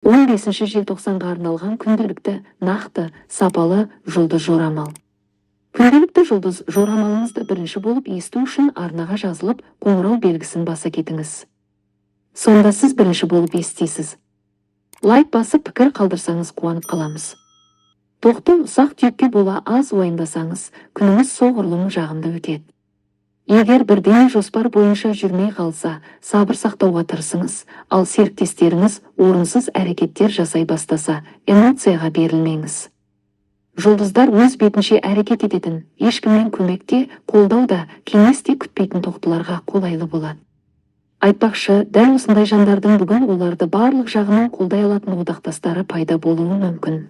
15 желтоқсанға арналған күнделікті, нақты, сапалы жұлдыз жорамал. Күнделікті жұлдыз жорамалыңызды бірінші болып есту үшін арнаға жазылып, қоңырау белгісін баса кетіңіз. Сонда сіз бірінші болып естисіз. Лайк басып пікір қалдырсаңыз қуанып қаламыз. Тоқты ұсақ түйекке бола аз уайымдасаңыз, күніңіз соғұрлым жағымды өтеді. Егер бірден жоспар бойынша жүрмей қалса, сабыр сақтауға тырысыңыз, ал серіктестеріңіз орынсыз әрекеттер жасай бастаса, эмоцияға берілмеңіз. Жұлдыздар өз бетінше әрекет ететін, ешкімнен көмекте, қолдауда, кеңесте күтпейтін тоқтыларға қолайлы болады. Айтпақшы, дәл осындай жандардың бүгін оларды барлық жағынан қолдай алатын одақтастары пайда болуы мүмкін.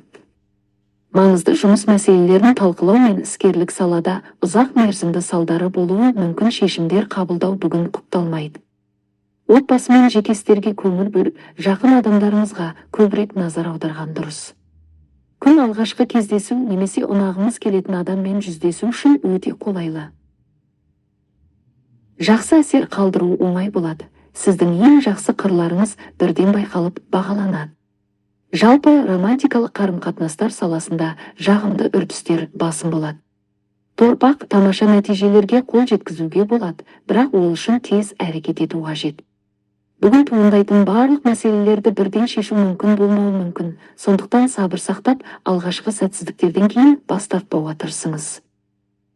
Маңызды жұмыс мәселелерін талқылау мен іскерлік салада ұзақ мерзімді салдары болуы мүмкін шешімдер қабылдау бүгін құпталмайды. Отбасы мен жекестерге көңіл бөліп, жақын адамдарыңызға көбірек назар аударған дұрыс. Күн алғашқы кездесу немесе ұнағыңыз келетін адаммен жүздесу үшін өте қолайлы. Жақсы әсер қалдыру оңай болады. Сіздің ең жақсы қырларыңыз бірден байқалып бағаланады. Жалпы романтикалық қарым-қатынастар саласында жағымды үрдістер басым болады. Торпақ тамаша нәтижелерге қол жеткізуге болады, бірақ ол үшін тез әрекет ету қажет. Бүгін туындайтын барлық мәселелерді бірден шешу мүмкін болмауы мүмкін, сондықтан сабыр сақтап, алғашқы сәтсіздіктерден кейін бас тартпауға тырысыңыз.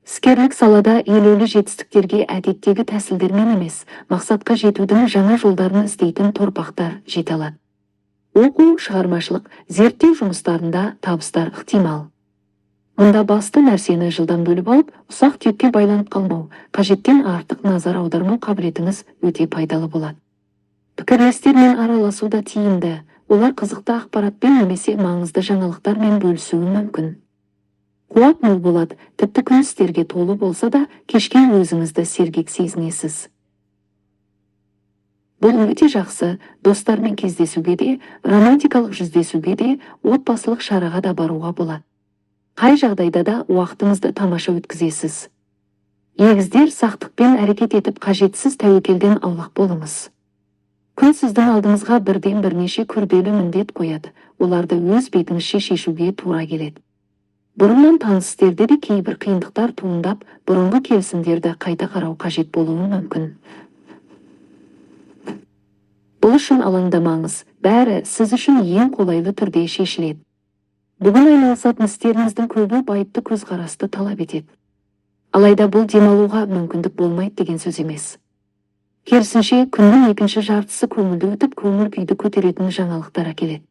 Іскерлік салада елеулі жетістіктерге әдеттегі тәсілдермен емес, мақсатқа жетудің жаңа жолдарын іздейтін торпақтар жете алады. Оқу, шығармашылық, зерттеу жұмыстарында табыстар ықтимал. Мұнда басты нәрсені жылдам бөліп алып, ұсақ түйекке байланып қалмау, қажеттен артық назар аудармау қабілетіңіз өте пайдалы болады. Пікірлестермен араласу да тиімді, олар қызықты ақпаратпен немесе маңызды жаңалықтармен бөлісуі мүмкін. Қуат мол болады, тіпті күн істерге толы болса да, кешке өзіңізді сергек сезінесіз. Бұл өте жақсы, достармен кездесуге де, романтикалық жүздесуге де, отбасылық шараға да баруға болады. Қай жағдайда да уақытыңызды тамаша өткізесіз. Егіздер сақтықпен әрекет етіп қажетсіз тәуекелден аулақ болыңыз. Күн сіздің алдыңызға бірден бірнеше күрделі міндет қояды, оларды өз бетіңізше шешуге тура келеді. Бұрыннан таныс істерде де кейбір қиындықтар туындап, бұрынғы келісімдерді қайта қарау қажет болуы мүмкін. Бұл үшін алаңдамаңыз, бәрі сіз үшін ең қолайлы түрде шешіледі. Бүгін айналысатын істеріңіздің көбі байыпты көзқарасты талап етеді. Алайда бұл демалуға мүмкіндік болмайды деген сөз емес. Керісінше, күннің екінші жартысы көңілді өтіп, көңіл күйді көтеретін жаңалықтар әкеледі.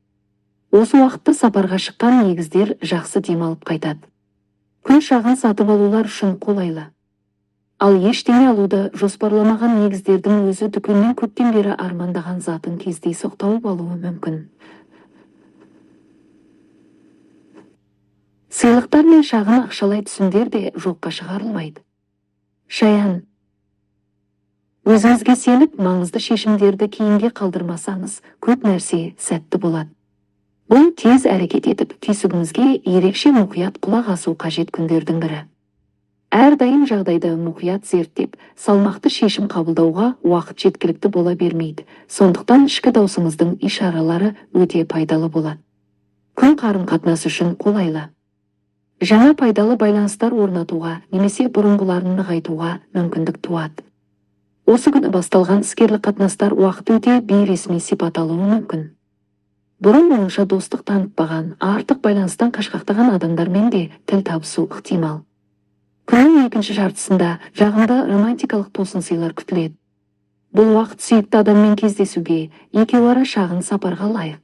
Осы уақытта сапарға шыққан егіздер жақсы демалып қайтады. Күн шағын сатып алулар үшін қолайлы. Ал ештеңе алуды жоспарламаған егіздердің өзі дүкеннен көптен бері армандаған затын кездейсоқ тауып алуы мүмкін. Сыйлықтар мен шағын ақшалай түсімдер де жоққа шығарылмайды. Шаян. Өзіңізге сеніп, маңызды шешімдерді кейінге қалдырмасаңыз, көп нәрсе сәтті болады. Бұл тез әрекет етіп, түйсігіңізге ерекше мұқият құлақ асу қажет күндердің бірі. Әрдайым жағдайды мұқият зерттеп, салмақты шешім қабылдауға уақыт жеткілікті бола бермейді. Сондықтан ішкі даусыңыздың ишаралары өте пайдалы болады. Күн қарым-қатынас үшін қолайлы. Жаңа пайдалы байланыстар орнатуға немесе бұрынғыларын нығайтуға мүмкіндік туады. Осы күні басталған іскерлік қатынастар уақыт өте бейресми сипат алуы мүмкін. Бұрын онша достық танытпаған, артық байланыстан қашқақтаған адамдармен де тіл табысу ықтимал. Күннің екінші жартысында жағымды романтикалық тосын сыйлар күтіледі. Бұл уақыт сүйікті адаммен кездесуге, екеуара шағын сапарға лайық.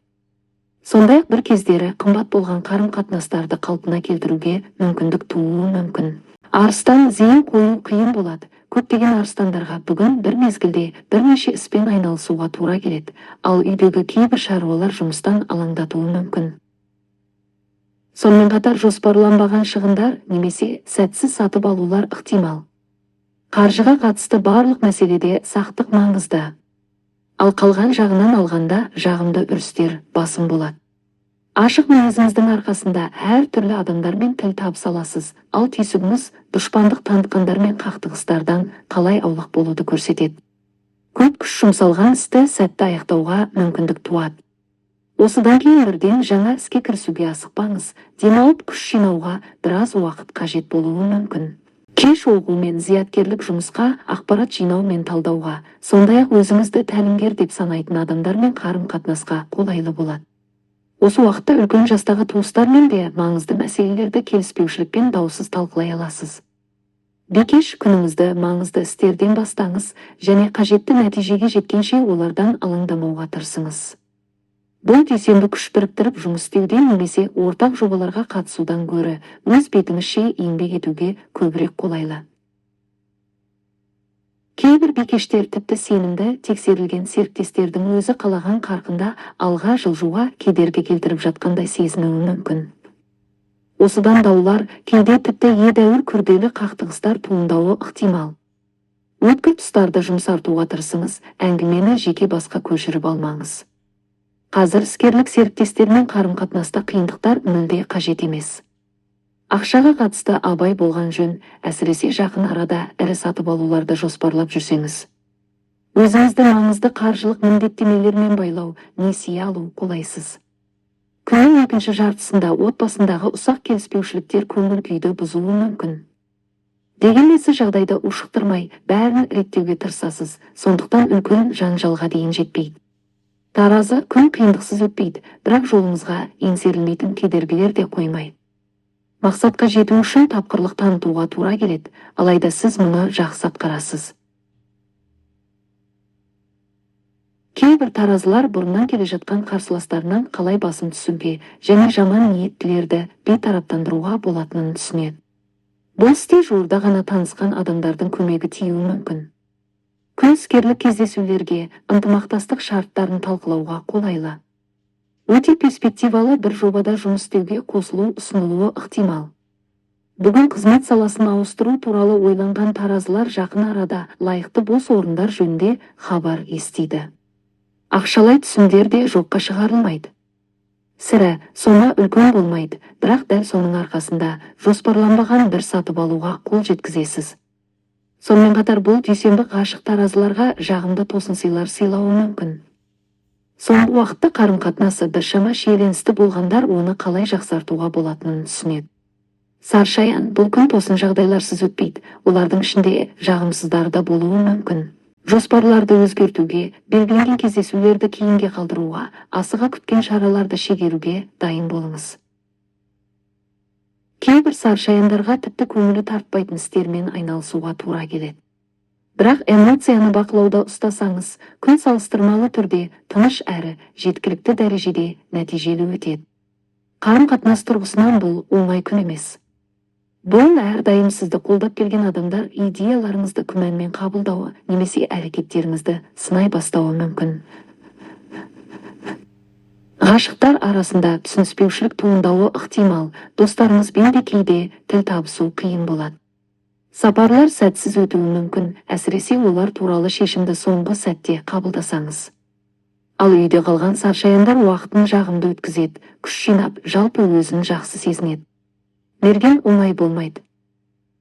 Сондай-ақ бір кездері қымбат болған қарым-қатынастарды қалпына келтіруге мүмкіндік тууы мүмкін. Арыстан зейін қою қиын болады. Көптеген арыстандарға бүгін бір мезгілде бірнеше іспен айналысуға тура келеді, ал үйдегі кейбір шаруалар жұмыстан алаңдатуы мүмкін. Сонымен қатар жоспарланбаған шығындар немесе сәтсіз сатып алулар ықтимал. Қаржыға қатысты барлық мәселеде сақтық маңызды. Ал қалған жағынан алғанда жағымды үрістер басым болады. Ашық мінезіңіздің арқасында әр түрлі адамдармен тіл табыса аласыз, ал түйсігіңіз дұшпандық танытқандар мен қақтығыстардан қалай аулақ болуды көрсетеді. Көп күш жұмсалған істі сәтті аяқтауға мүмкіндік туады. Осыдан кейін бірден жаңа іске кірісуге асықпаңыз. Демалып күш жинауға біраз уақыт қажет болуы мүмкін. Кеш оқу мен зияткерлік жұмысқа, ақпарат жинау мен талдауға, сондай-ақ өзіңізді тәлімгер деп санайтын адамдармен қарым-қатынасқа қолайлы болады. Осы уақытта үлкен жастағы туыстармен де маңызды мәселелерді келіспеушілікпен даусыз талқылай аласыз. Бикеш күніңізді маңызды істерден бастаңыз және қажетті нәтижеге жеткенше олардан алаңдамауға тырысыңыз. Бұл дүйсенбі күш біріктіріп жұмыс істеуден немесе ортақ жобаларға қатысудан гөрі өз бетіңізше еңбек етуге көбірек қолайлы. Кейбір бикештер тіпті сенімді, тексерілген серіктестердің өзі қалаған қарқында алға жылжуға кедергі келтіріп жатқандай сезінуі мүмкін. Осыдан даулар, кейде тіпті едәуір күрделі қақтығыстар туындауы ықтимал. Өткір тұстарды жұмсартуға тырысыңыз, әңгімені жеке басқа көшіріп алмаңыз. Қазір іскерлік серіктестермен қарым-қатынаста қиындықтар мүлде қажет емес. Ақшаға қатысты абай болған жөн, әсіресе жақын арада ірі сатып алуларды жоспарлап жүрсеңіз. Өзіңізді маңызды қаржылық міндеттемелермен байлау, несие алу қолайсыз. Күннің екінші жартысында отбасындағы ұсақ келіспеушіліктер көңіл күйді бұзуы мүмкін. Дегенмен сіз жағдайды ушықтырмай, бәрін реттеуге тырысасыз, сондықтан үлкен жанжалға дейін жетпейді. Таразы күн қиындықсыз өтпейді, бірақ жолыңызға еңсерілмейтін кедергілер де қоймайды. Мақсатқа жету үшін тапқырлық танытуға тура келеді, алайда сіз мұны жақсы атқарасыз. Кейбір таразылар бұрыннан келе жатқан қарсыластарынан қалай басым түсуге және жаман ниеттілерді бейтараптандыруға болатынын түсінеді. Бұл істе жуырда ғана танысқан адамдардың көмегі тиюі мүмкін. Күн іскерлік кездесулерге, ынтымақтастық шарттарын талқылауға қолайлы. Өте перспективалы бір жобада жұмыс істеуге қосылу ұсынылуы ықтимал. Бүгін қызмет саласын ауыстыру туралы ойланған таразылар жақын арада лайықты бос орындар жөнінде хабар естиді. Ақшалай түсімдер де жоққа шығарылмайды. Сірә, сома үлкен болмайды, бірақ дәл соның арқасында жоспарланбаған бір сатып алуға қол жеткізесіз. Сонымен қатар бұл дүйсенбі ғашық таразыларға жағымды тосынсыйлар сыйлауы мүмкін. Соңғы уақытта қарым-қатынасы біршама шиеленісті болғандар оны қалай жақсартуға болатынын түсінеді. Саршаян, бұл күн тосын жағдайларсыз өтпейді, олардың ішінде жағымсыздары да болуы мүмкін. Жоспарларды өзгертуге, белгіленген кездесулерді кейінге қалдыруға, асыға күткен шараларды шегеруге дайын болыңыз. Кейбір саршаяндарға тіпті көңілі тартпайтын істермен айналысуға тура келеді. Бірақ эмоцияны бақылауда ұстасаңыз, күн салыстырмалы түрде тыныш әрі жеткілікті дәрежеде нәтижелі өтеді. Қарым-қатынас тұрғысынан бұл оңай күн емес. Бұл әрдайым сізді қолдап келген адамдар идеяларыңызды күмәнмен қабылдауы немесе әрекеттеріңізді сынай бастауы мүмкін. Ғашықтар арасында түсініспеушілік туындауы ықтимал, достарыңызбен де кейде тіл табысу қиын болады. Сапарлар сәтсіз өтуі мүмкін, әсіресе олар туралы шешімді соңғы сәтте қабылдасаңыз. Ал үйде қалған саршаяндар уақытын жағымды өткізеді, күш жинап, жалпы өзін жақсы сезінеді. Мерген оңай болмайды.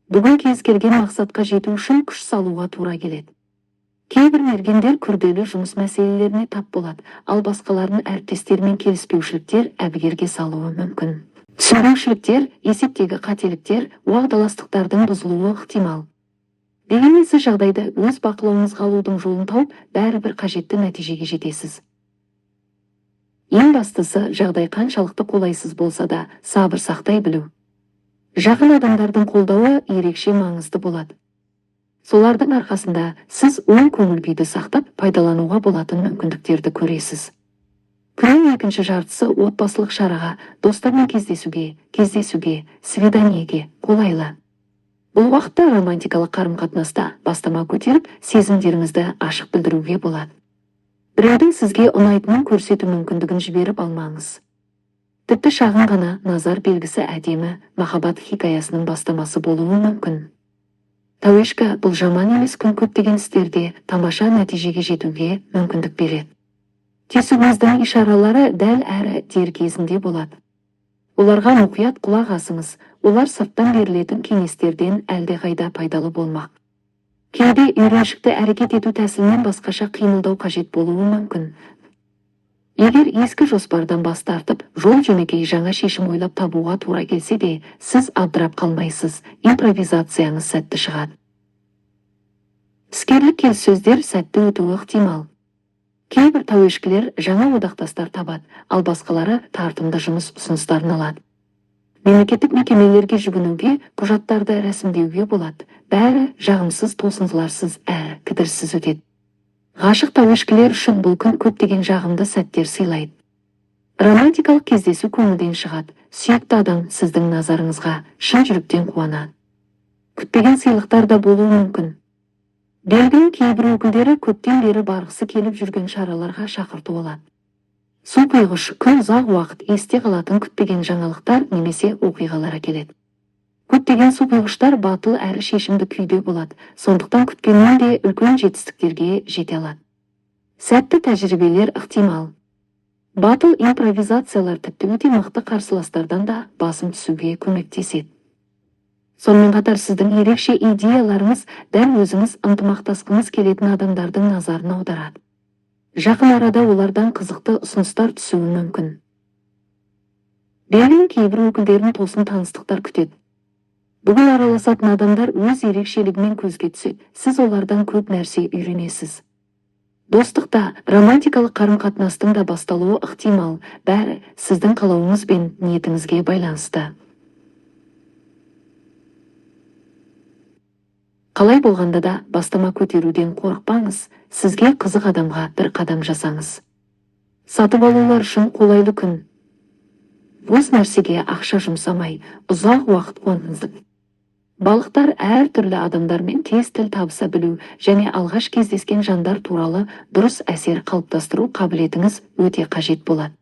Бүгін кез келген мақсатқа жету үшін күш салуға тура келеді. Кейбір мергендер күрделі жұмыс мәселелеріне тап болады, ал басқаларын әріптестермен келіспеушіліктер әбігерге салуы мүмкін. Түсінбеушіліктер, есептегі қателіктер, уағдаластықтардың бұзылуы ықтимал. Дегенмен сіз жағдайды өз бақылауыңызға алудың жолын тауып, бәрібір қажетті нәтижеге жетесіз. Ең бастысы, жағдай қаншалықты қолайсыз болса да, сабыр сақтай білу. Жақын адамдардың қолдауы ерекше маңызды болады. Солардың арқасында сіз оң көңіл күйді сақтап, пайдалануға болатын мүмкіндіктерді көресіз. Күннің екінші жартысы отбасылық шараға, достармен кездесуге, свиданиеге қолайлы. Бұл уақытта романтикалық қарым-қатынаста бастама көтеріп, сезімдеріңізді ашық білдіруге болады. Біреудің сізге ұнайтынын көрсету мүмкіндігін жіберіп алмаңыз. Тіпті шағын ғана назар белгісі әдемі махаббат хикаясының бастамасы болуы мүмкін. Тәуешкі, бұл жаман емес күн көптеген істерде тамаша нәтижеге жетуге мүмкіндік береді. Тесуіңіздің ишаралары дәл әрі дер кезінде болады. Оларға мұқият құлақ асыңыз, олар сырттан берілетін кеңестерден әлдеқайда пайдалы болмақ. Кейде үйреншікті әрекет ету тәсілінен басқаша қимылдау қажет болуы мүмкін. Егер ескі жоспардан бас тартып, жол жөнекей жаңа шешім ойлап табуға тура келсе де, сіз абдырап қалмайсыз, импровизацияңыз сәтті шығады. Іскерлік келіссөздер сәтті өтуі ықтимал. Кейбір тәуешкілер жаңа одақтастар табады, ал басқалары тартымды жұмыс ұсыныстарын алады. Мемлекеттік мекемелерге жүгінуге, құжаттарды рәсімдеуге болады. Бәрі жағымсыз, тосынсыларсыз, әрі кідірсіз өтеді. Ғашық тәуешкілер үшін бұл күн көптеген жағымды сәттер сыйлайды. Романтикалық кездесу көңілден шығады. Сүйікті адам сіздің назарыңызға шын жүректен қуанады. Күтпеген сыйлықтар да болуы мүмкін. Белгінің кейбір өкілдері көптен бері барғысы келіп жүрген шараларға шақырту алады. Су құйғыш күн ұзақ уақыт есте қалатын күтпеген жаңалықтар немесе оқиғалар әкеледі. Көптеген су құйғыштар батыл әрі шешімді күйде болады, сондықтан күткеннен де үлкен жетістіктерге жете алады. Сәтті тәжірибелер ықтимал. Батыл импровизациялар тіпті өте мықты қарсыластардан да басым түсуге көмектеседі. Сонымен қатар сіздің ерекше идеяларыңыз дәл өзіңіз ынтымақтасқыңыз келетін адамдардың назарын аударады. Жақын арада олардан қызықты ұсыныстар түсуі мүмкін. Белгінің кейбір өкілдерін тосын таныстықтар күтеді. Бүгін араласатын адамдар өз ерекшелігімен көзге түседі, сіз олардан көп нәрсе үйренесіз. Достықта, романтикалық қарым-қатынастың да басталуы ықтимал, бәрі сіздің қалауыңыз бен ниетіңізге байланысты. Қалай болғанда да бастама көтеруден қорықпаңыз, сізге қызық адамға бір қадам жасаңыз. Сатып алулар үшін қолайлы күн. Бос нәрсеге ақша жұмсамай, ұзақ уақыт қуаныңыз. Балықтар әр түрлі адамдармен тез тіл табыса білу және алғаш кездескен жандар туралы дұрыс әсер қалыптастыру қабілетіңіз өте қажет болады.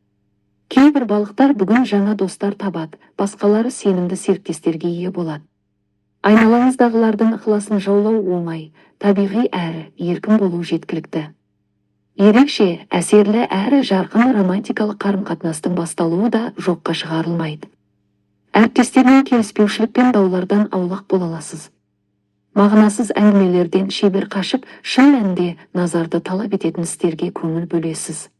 Кейбір балықтар бүгін жаңа достар табады, басқалары сенімді серіктестерге ие болады. Айналаңыздағылардың ықыласын жаулау оңай, табиғи әрі еркін болу жеткілікті. Ерекше, әсерлі әрі жарқын романтикалық қарым-қатынастың басталуы да жоққа шығарылмайды. Әріптестермен келіспеушілік пен даулардан аулақ бола аласыз. Мағынасыз әңгімелерден шебер қашып, шын мәнінде назарды талап ететін істерге көңіл бөлесіз.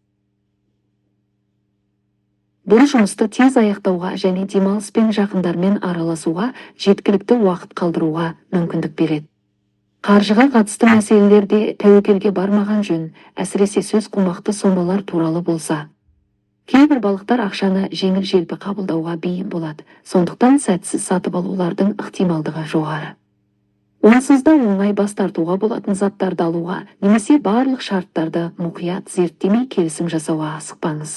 Бұл жұмысты тез аяқтауға және демалыс пен жақындармен араласуға, жеткілікті уақыт қалдыруға мүмкіндік береді. Қаржыға қатысты мәселелерде тәуекелге бармаған жөн, әсіресе сөз қомақты сомалар туралы болса. Кейбір балықтар ақшаны жеңіл-желпі қабылдауға бейім болады, сондықтан сәтсіз сатып алулардың ықтималдығы жоғары. Онсыз да оңай бас тартуға болатын заттарды алуға немесе барлық шарттарды мұқият зерттемей келісім жасауға асықпаңыз.